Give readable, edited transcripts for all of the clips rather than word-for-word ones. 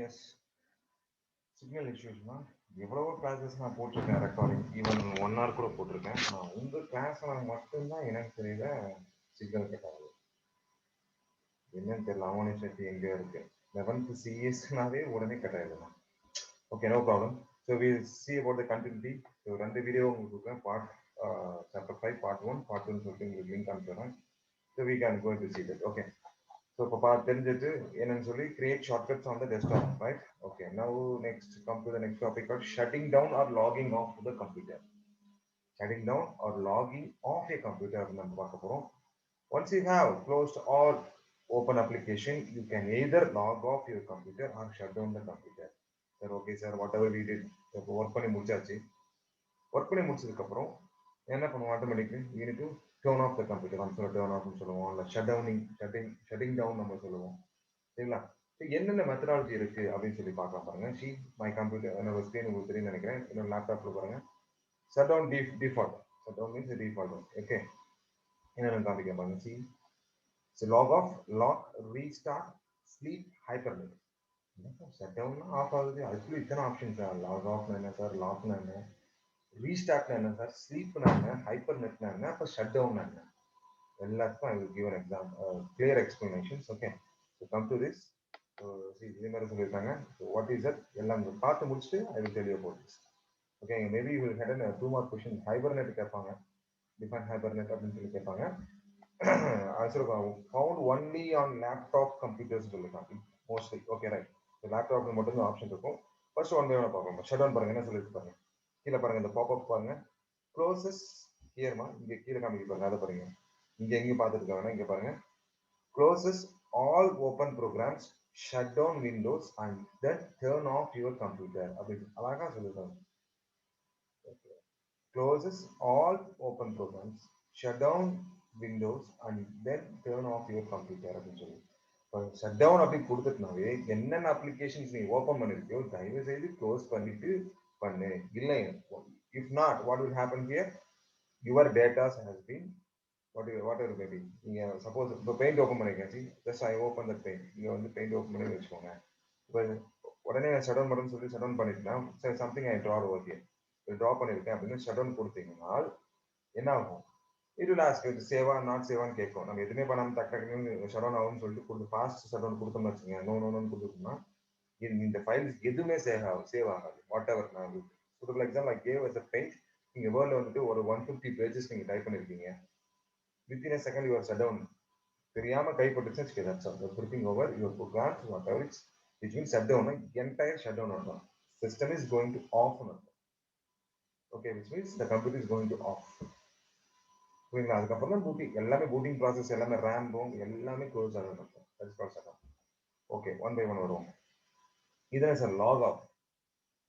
S signal இஷ்யூஸ்னா எவ்வளவோ classes நான் போட்டிருக்கேன் ரெக்கார்டிங் ஈவன் 1 hour கூட போட்டிருக்கேன். நான் உங்கள் கிளாஸில் மட்டும்தான் எனக்கு தெரியல சிக்னல் கட் ஆகுது. என்னன்னு தெரியல. அவனே சக்தி எங்கே இருக்கு 11th சிஎஸ்னாவே உடனே கட் ஆகிடுமா? Okay, no problem. So we see about the continuity. So 2 video உங்களுக்கு கொடுக்குறேன். சாப்டர் 5 பார்ட் 1 பார்ட் 2 சொல்லிட்டு உங்களுக்கு லிங்க் அனுப்புகிறேன். So we can go to see that. Okay, so இப்போ தெரிஞ்சிட்டு என்னன்னு சொல்லி create shortcuts on the desktop, right? Okay, now next come to the next topic of shutting down or logging off the computer. Shutting down or logging off a computer அப்படின்னு நம்ம பார்க்க போகிறோம். Once you have closed all open application, you can either log off your computer or shut down the computer. Sir, okay sir, whatever we did, work பண்ணி முடிச்சாச்சு. Work பண்ணி முடிச்சதுக்கப்புறம் என்ன பண்ணுவோம்? Automatically we need to turn off the computer. நம்ம சொல்ல turn off சொல்லுவோம், இல்லை shutting down நம்ம சொல்லுவோம், சரிங்களா? என்னென்ன மெத்தடாலஜி இருக்கு அப்படின்னு சொல்லி பார்க்கலாம் பாருங்க. சி மை கம்ப்யூட்டர் என்னோட ஸ்க்ரீன் உங்களுக்கு தெரியும் நினைக்கிறேன். என்னோட லேப்டாப்ல பாருங்க. shut down default. shut down means default. Okay, என்னென்ன காமிக்க பாருங்க. See log off, lock, restart, sleep, hibernate. Shut down off ஆகுது, அதுக்குள்ள இத்தனை ஆப்ஷன்ஸ். லாக் ஆஃப்னா என்ன சார், லாக்னா என்ன, ரீஸ்டார்ட்னா என்ன சார், ஸ்லீப்னா என்ன, ஹைப்பர்நெட்னா என்ன, அப்போ ஷட் டவுன்னா என்ன, எல்லாத்துக்கும் I will give an example, clear explanations. Okay, so come to this. So இதே மாதிரி சொல்லியிருக்காங்க. ஸோ வாட் இஸ் தட் எல்லாம் பார்த்து முடிச்சுட்டு I will tell you about this. Okay, maybe will had 2 more question. Hibernate கேட்பாங்க, define hibernate அப்படின்னு சொல்லி கேட்பாங்க. Answer found only on laptop computers சொல்லியிருக்காங்க மோஸ்ட்லி. Okay, right. லேப்டாப்ல மட்டும் தான் ஆப்ஷன் இருக்கும். ஃபர்ஸ்ட் ஒன் பை ஒன் பார்க்கலாம். ஷட் டவுன் பாருங்க, என்ன சொல்லிட்டு பாருங்க. கீழே பாருங்க, இந்த பாப்அப் பாருங்க. க்ளோசஸ் ஹியர்மா, இங்க கீழே காமிக்க பாருங்க, அதை பாருங்க. இங்க எங்கேயும் பார்த்துட்டு இருக்காங்க, இங்க பாருங்க. Closes all open programs, shut down Windows and then turn off your computer அப்படின்னு அழகா சொல்லிருக்காங்க. Closes all open programs, shut down Windows and then turn off your computer அப்படின்னு சொல்லி. ஷட் டவுன் அப்படி கொடுத்துட்டுனாவே என்னென்ன அப்ளிகேஷன்ஸ் நீ ஓப்பன் பண்ணிருக்கியோ தயவு செய்து க்ளோஸ் பண்ணிட்டு பண்ணு. இல்லை, if not what will happen here, your datas has been what ever maybe. நீங்க சப்போஸ் இப்போ பெயிண்ட் ஓப்பன் பண்ணிருக்கேன், just I open that paint. நீங்க வந்து பெயிண்ட் ஓப்பன் பண்ணி வச்சுக்கோங்க. இப்போ உடனே நான் ஷட் டவுன் பண்ணுன்னு சொல்லி ஷட் டவுன் பண்ணிட்டேன்னா something I draw over here, draw பண்ணிருக்கேன் அப்படின்னு ஷட் டவுன் கொடுத்தீங்கன்னா என்ன ஆகும்? இட் வில் ஆஸ்க் இது சேவா நாட் சேவான்னு கேட்கும். நம்ம எதுவுமே பண்ணாமல் டக்கு டக்குன்னு ஷட் டவுன் ஆகும்னு சொல்லிட்டு கொடுத்து ஃபாஸ்ட் ஷட் டவுன் கொடுத்தோம்னு வச்சுக்கோங்க, நோன்னு கொடுத்துட்டோம்னா இந்த ஃபைல்ஸ் எதுவுமே சேவ் ஆகாது. வாட் எவர் நான் suitable example I gave as a paint. நீங்கள் வேர்டில் வந்துட்டு ஒரு 150 பேஜஸ் நீங்கள் டைப் பண்ணியிருக்கீங்க. Within a second your shut down தெரியாமல் கைப்பட்டுச்சுன்னு வச்சுக்கோங்க, tripping over your programs whatever it's, it means shut down. Entire shut down ஆகும். System is going to off. Okay, which means the computer is going to off. புரியுங்களா? அதுக்கப்புறம் தான் booting, எல்லாமே booting process, எல்லாமே RAM ROM எல்லாமே close ஆகும். Okay, one by one வருவோம். இதுதான் sir log off.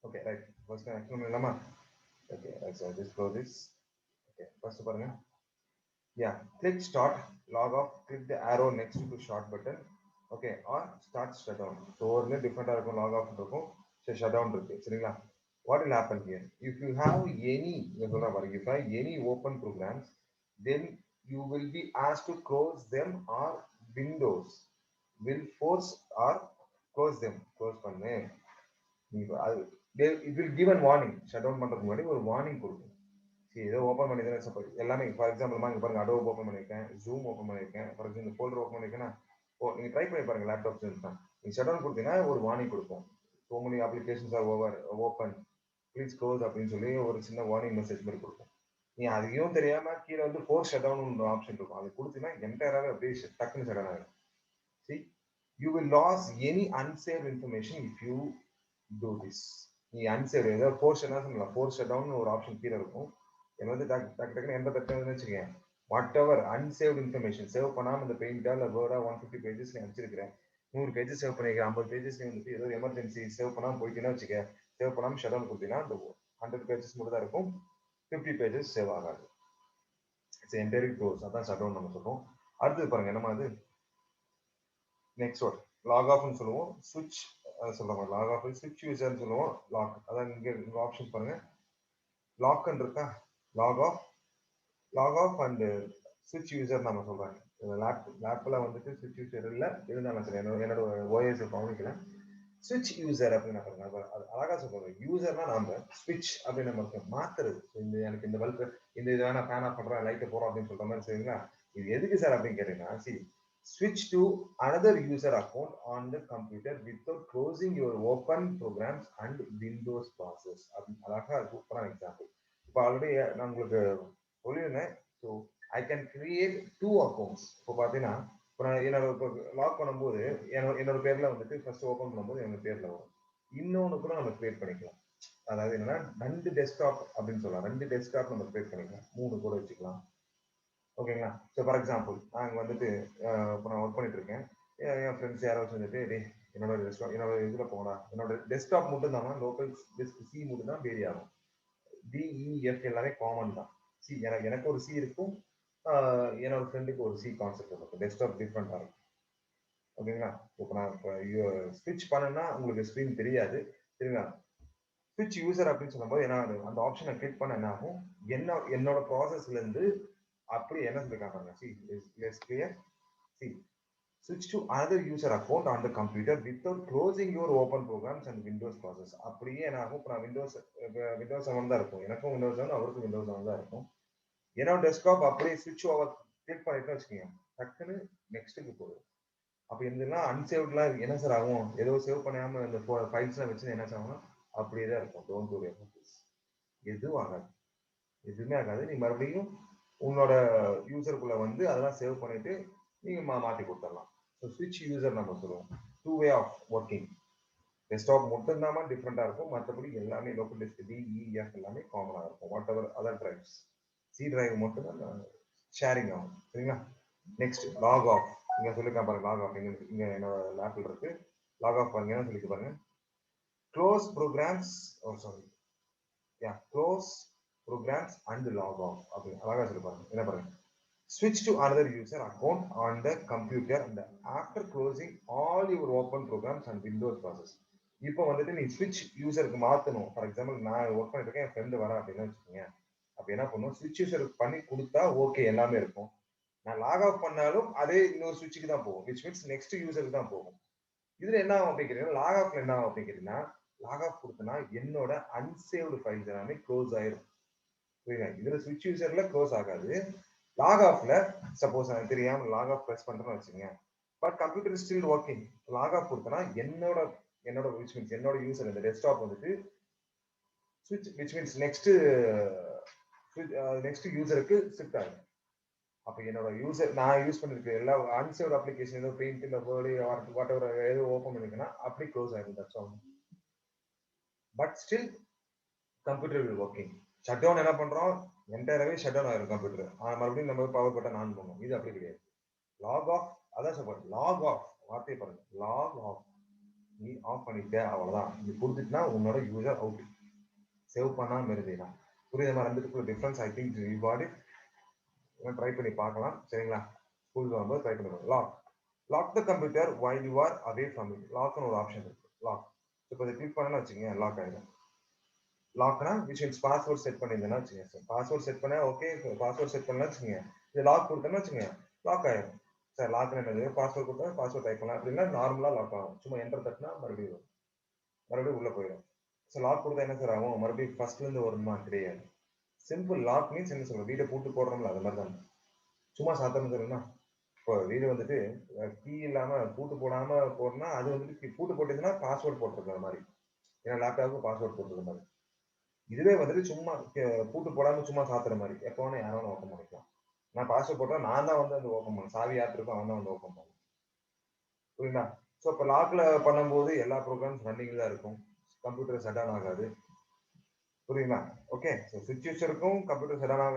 Okay, right. First explain பண்ணலாமா? Okay, right sir, this close this. Okay, first பாருங்க. Yeah, click start log off, click the arrow next to shut button. Okay, or start shut down. So ஒருலேயே டிஃப்ரெண்டாக இருக்கும். Lock of இருக்கும், சரி shut down இருக்கு, சரிங்களா? What will happen here? If you have any, if you have any open programs, then you will be asked to close them, or Windows will force or close them. Close பண்ணு. It will give a warning. Shut down பண்றதுக்கு முன்னாடி ஒரு warning கொடுக்கும். சரி, ஏதோ open பண்ணி தானே suppose எல்லாமே. ஃபார் எக்ஸாம்பிள் இங்கே பாருங்க, அடோப் ஓப்பன் பண்ணியிருக்கேன், ஜூம் ஓப்பன் பண்ணியிருக்கேன். ஃபார் எக்ஸாம்பிள் இந்த ஃபோல்டர் ஓப்பன் பண்ணியிருக்கேன்னா, நீங்கள் ட்ரை பண்ணி பாருங்க லேப்டாப் தான். நீங்கள் ஷட் டவுன் கொடுத்தீங்கன்னா ஒரு வார்னிங் கொடுக்கும். so many applications are open, please close அப்படின்னு சொல்லி ஒரு சின்ன வார்னிங் மெசேஜ் மாதிரி கொடுக்கும். நீ அதையும் தெரியாம கீழே வந்து ஃபோர்ஸ் ஷட் டவுன் ஆப்ஷன் இருக்கும், அது கொடுத்தீங்கன்னா என்டையராகவே அப்படியே டக்குன்னு ஷட் டவுன் ஆகும். See, you will lose any unsaved information if you do this. நீ அன்சேவ் ஏதாவது ஃபோர்ஸ் என்ன சொல்லலாம், ஃபோர்ஸ் ஷட் டவுன் ஒரு ஆப்ஷன் கீழே இருக்கும். என்ன வந்து டக்குன்னு எந்த தட்டுன்னு வச்சுக்கேன், வாட் எவர் அன்சேவ்ட் இன்ஃபர்மேஷன் சேவ் பண்ணாமல் இந்த பெயிண்டா இல்லை வேர்டா 150 பேஜஸ் நீ அனுப்பிச்சிருக்கிறேன், 100 பேஜஸ் சேவ் பண்ணிக்கிறேன், 50 பேஜஸ் நீ வந்துட்டு ஏதோ எமர்ஜென்சி சேவ் பண்ணாமல் போயிட்டீங்கன்னா வச்சுக்க, சேவ் பண்ணாமல் ஷட் டவுன் கொடுத்தீங்கன்னா அந்த 100 பேஜஸ் மட்டும் தான் இருக்கும், 50 பேஜஸ் சேவ் ஆகாது. It's entire close. அதான் ஷட் டவுன் நம்ம சொல்லுவோம். அடுத்தது பாருங்க, என்னமா அது நெக்ஸ்ட் வேர்ட் லாக் ஆஃப்னு சொல்லுவோம். சுவிட்ச் சொல்லுவாங்க, லாக் ஆஃப் சுவிட்ச் யூசர்னு சொல்லுவோம். லாக் அதான் இங்கே ஆப்ஷன் பாருங்க, லாக்னு இருக்கா, லாக் ஆஃப் அண்ட் சுவிட்ச் யூசர் நம்ம சொல்றாங்க. லேப்ல வந்துட்டு சுவிட்ச் யூசர் இல்லை இருந்தாலும் சரி, என்னோட ஓஎஸ் கவனிக்கல. ஸ்விட்ச் யூசர் அப்படின்னு பாருங்க, அது அழகா சொல்றாங்க. யூசர்னா நாம, ஸ்விட்ச் அப்படின்னு நமக்கு மாத்துறது. இந்த எனக்கு இந்த பல்ப் இந்த இதை நான் ஃபேன் ஆஃப் பண்றேன், லைட்டை போறோம் அப்படின்னு சொல்ற மாதிரி சரிங்களா? இது எதுக்கு சார் அப்படின்னு கேட்டீங்கன்னா, switch to another user account on the computer without closing your open programs and Windows process. அழகா சூப்பரான எக்ஸாம்பிள். இப்போ ஆல்ரெடி நான் உங்களுக்கு சொல்லியிருந்தேன். So I can create 2 accounts. இப்போ பார்த்தீங்கன்னா, இப்போ நான் என்னோட லாக் பண்ணும்போது என்னோட பேர்ல வந்துட்டு ஃபர்ஸ்ட் ஓப்பன் பண்ணும்போது என்னோட பேர்ல வரும். இன்னொன்று கூட நம்ம கிரியேட் பண்ணிக்கலாம். அதாவது என்னன்னா 2 டெஸ்க்டாப் அப்படின்னு சொல்லலாம். 2 டெஸ்க்டாப் நம்ம கிரியேட் பண்ணிக்கலாம். 3 கூட வச்சுக்கலாம். ஓகேங்களா? ஸோ ஃபார் எக்ஸாம்பிள் நாங்கள் வந்துட்டு இப்போ நான் ஒர்க் பண்ணிட்டு இருக்கேன். என் ஃப்ரெண்ட்ஸ் யாராவது வந்துட்டு என்னோட டெஸ்க்டாப் என்னோட இதில் போனா என்னோட டெஸ்க்டாப் மட்டும் தான் லோக்கல் டெஸ்க் சி மட்டும் தான் வேரி ஆகும். டிஇஎஃப் எல்லாமே காமன் தான். சி எனக்கு ஒரு சி இருக்கும், என்னோட ஃப்ரெண்டுக்கு ஒரு சி கான்செப்ட் இருக்கும். டெஸ்க்டாப் டிஃப்ரெண்டாக இருக்கும். ஓகேங்களா? இப்போ நான் இப்போ ஸ்விட்ச் பண்ணேன்னா உங்களுக்கு ஸ்க்ரீன் தெரியாது சரிங்களா? ஸ்விட்ச் யூசர் அப்படின்னு சொல்லும்போது என்ன அந்த ஆப்ஷனை கிளிக் பண்ண என்ன ஆகும், என்னோட ப்ராசஸ்ல இருந்து அப்படி என்ன சொல்லிருக்காங்க, switch to another user account on the computer without closing your open programs and Windows process. அப்படியே என்ன ஆகும், இப்போ நான் விண்டோஸ் 7 தான் இருக்கும், எனக்கும் விண்டோஸ் 7 அவருக்கும் விண்டோஸ் 7 தான் இருக்கும். என்னோட டெஸ்க்டாப் அப்படியே ஸ்விட்ச் ஓவர் கிளிக் பண்ணிட்டு வச்சுக்கோங்க, டக்குன்னு நெக்ஸ்ட்டுக்கு போகுது. அப்போ இதெல்லாம் அன்சேவ்ட்லாம் என்ன சார் ஆகும், ஏதோ சேவ் பண்ணாம இந்த ஃபைல்ஸ்லாம் வச்சு என்ன ஆகும், அப்படியே தான் இருக்கும். டோன்ட் வரி, எதுவும் ஆகாது, எதுவுமே ஆகாது. நீ மறுபடியும் உன்னோட யூசருக்குள்ள வந்து அதெல்லாம் சேவ் பண்ணிட்டு நீங்க மாற்றி கொடுத்துடலாம். ஸோ ஸ்விட்ச் யூசர் நம்ம சொல்லுவோம். 2 வே ஆஃப் ஒர்க்கிங். டெஸ்க்டாப் மட்டும் தான் டிஃப்ரெண்டா இருக்கும், மற்றபடி எல்லாமே லோக்கல் டிஸ்க் டிஇஎஃப் எல்லாமே காமனாக இருக்கும். Whatever other drives, C drive மட்டும் தான் ஷேரிங் ஆகும் சரிங்களா? Next log off. இங்க சொல்லிருக்கேன் பாருங்க, லாக் ஆஃப் இங்க என்னோட லேப்ல இருக்கு. லாக் ஆஃப் பாருங்க, சொல்லிட்டு பாருங்க. Close programs, sorry close programs and log off. அப்படின்னு அழகா சொல்லிருப்பாங்க. என்ன பாருங்க, switch to another user account on the computer and after closing all your open programs and Windows process. இப்போ வந்துட்டு நீ ஸ்விட்ச் யூசருக்கு மாத்தணும். ஃபார் எக்ஸாம்பிள் நான் ஒர்க் பண்ணிட்டு இருக்கேன், என் ஃப்ரெண்டு வரேன் அப்படின்னு வச்சுக்கோங்க. அப்ப என்ன பண்ணும், ஸ்விட்ச் யூசருக்கு பண்ணி கொடுத்தா ஓகே எல்லாமே இருக்கும். நான் லாக் ஆஃப் பண்ணாலும் அதே இன்னொரு ஸ்விட்சுக்கு தான் போகும், விச் மீன்ஸ் நெக்ஸ்ட் யூசருக்கு தான் போகும். இதுல என்ன ஆகும் அப்படிங்கிறீங்கன்னா, லாக் ஆஃப்ல என்ன ஆகும் அப்படிங்கிறீங்கன்னா, லாக் ஆஃப் கொடுத்தனா என்னோட அன்சேவ்டு ஃபைல்ஸ் எல்லாமே க்ளோஸ் ஆயிரும். இதுல ஸ்விட்ச் யூசர்ல க்ளோஸ் ஆகாது. லாக் ஆஃப்ல சப்போஸ் எனக்கு தெரியாம லாக் ஆஃப் பிரஸ் பண்றேன்னு வச்சுங்க, but computer is still working. Log off கொடுத்தனா என்னோட விச் மீன்ஸ் என்னோட யூசர் இந்த டெஸ்க்டாப் வந்துட்டு ஸ்விட்ச் விச் மீன்ஸ் நெக்ஸ்ட் யூசருக்கு ஷிஃப்ட் ஆகும். அப்ப என்னோட யூசர் நான் யூஸ் பண்ணிருக்க எல்லா அன்சேவ்ட் அப்ளிகேஷன் ஏதோ பெயிண்ட் இல்ல வேர்டு வாட் எவர் ஏதோ ஓப்பன் பண்ணிருக்கேன்னா அப்படி க்ளோஸ் ஆகும். That's all. But still computer will working. Shut down என்ன பண்றோம், என்டையராகவே ஷட் டவுன் ஆயிரும் கம்ப்யூட்டர். மறுபடியும் நம்ம பவர் பட்டன் ஆன் பண்ணுவோம். இது அப்படி கிடையாது. லாக் ஆஃப், அதான் சொல்றேன், லாக் ஆஃப் வார்த்தையை பாருங்க, லாக் ஆஃப். நீ ஆஃப் பண்ணிட்ட அவ்வளவுதான். இது கொடுத்துட்டுனா உன்னோட யூசர் அவுட். சேவ் பண்ணாம இருந்தீங்கன்னா புரியுது மாதிரி ரெண்டுக்குள்ள difference. I think you got it. Try பண்ணி பார்க்கலாம் சரிங்களா? ஸ்கூல் வரும்போது ட்ரை பண்ணி பார்க்கலாம். Lock the computer while you are away from it. லாக்னு ஒரு ஆப்ஷன் இருக்கு, லாக். இப்போ இதை கிளிக் பண்ணலாம் வச்சுக்கோங்க, லாக் ஆயிடும். லாக்னா விச் மீன்ஸ் பாஸ்வேர்ட் செட் பண்ணியிருந்தேன்னா வச்சுக்கோங்க, பாஸ்வேர்ட் செட் பண்ண ஓகே, பாஸ்வேர்ட் செட் பண்ணலாம் வச்சுக்கோங்க, இது லாக் கொடுத்தேன்னா வச்சுக்கோங்க, லாக் ஆயிடும். சார் லாக் என்னது, பாஸ்வேர்ட் கொடுத்தா பாஸ்வேர்ட் டைப் பண்ணலாம் அப்படின்னா நார்மலாக லாக் ஆகும். சும்மா என்டர் தட்டினா மறுபடியும் உள்ள போயிடும். ஸோ லாக் கொடுத்தா என்ன சார் ஆகும், மறுபடியும் ஃபர்ஸ்ட்ல இருந்து வருமா, கிடையாது. சிம்பிள். லாக் மீன்ஸ் என்ன சொல்றோம், வீடை பூட்டு போடுறோம்ல அது மாதிரி தான். சும்மா சாத்தணும் சொல்லுன்னா, இப்போ வீடு வந்துட்டு கீ இல்லாம பூட்டு போடாம போடணும்னா அது வந்துட்டு பூட்டு போட்டதுன்னா பாஸ்வேர்ட் போட்டிருக்கிற மாதிரி, ஏன்னா லேப்டாப்புக்கு பாஸ்வேர்ட் போட்டிருக்க மாதிரி. இதுவே வந்துட்டு சும்மா பூட்டு போடாம சும்மா சாத்துற மாதிரி, எப்போ வேணா யாரும் ஓப்பன் பண்ணிக்கலாம். நான் பாஸ்வேர்ட் போட்டா நான் தான் வந்து அந்த ஓப்பன் பண்ணணும், சாவி யார் இருக்கும் அவன் தான் வந்து ஓப்பன் பண்ணணும். புரியுங்களா? ஸோ இப்போ லாக்ல பண்ணும்போது எல்லா ப்ரோக்ராம்ஸ் ரன்னிங்ல தான் இருக்கும், கம்ப்யூட்டர் ஷட் டவுன் ஆகாது. புரியுங்களா? ஓகே. ஸோ ஸ்விட்ச் யூசருக்கும் கம்ப்யூட்டர் ஷட் டவுன் ஆகாது.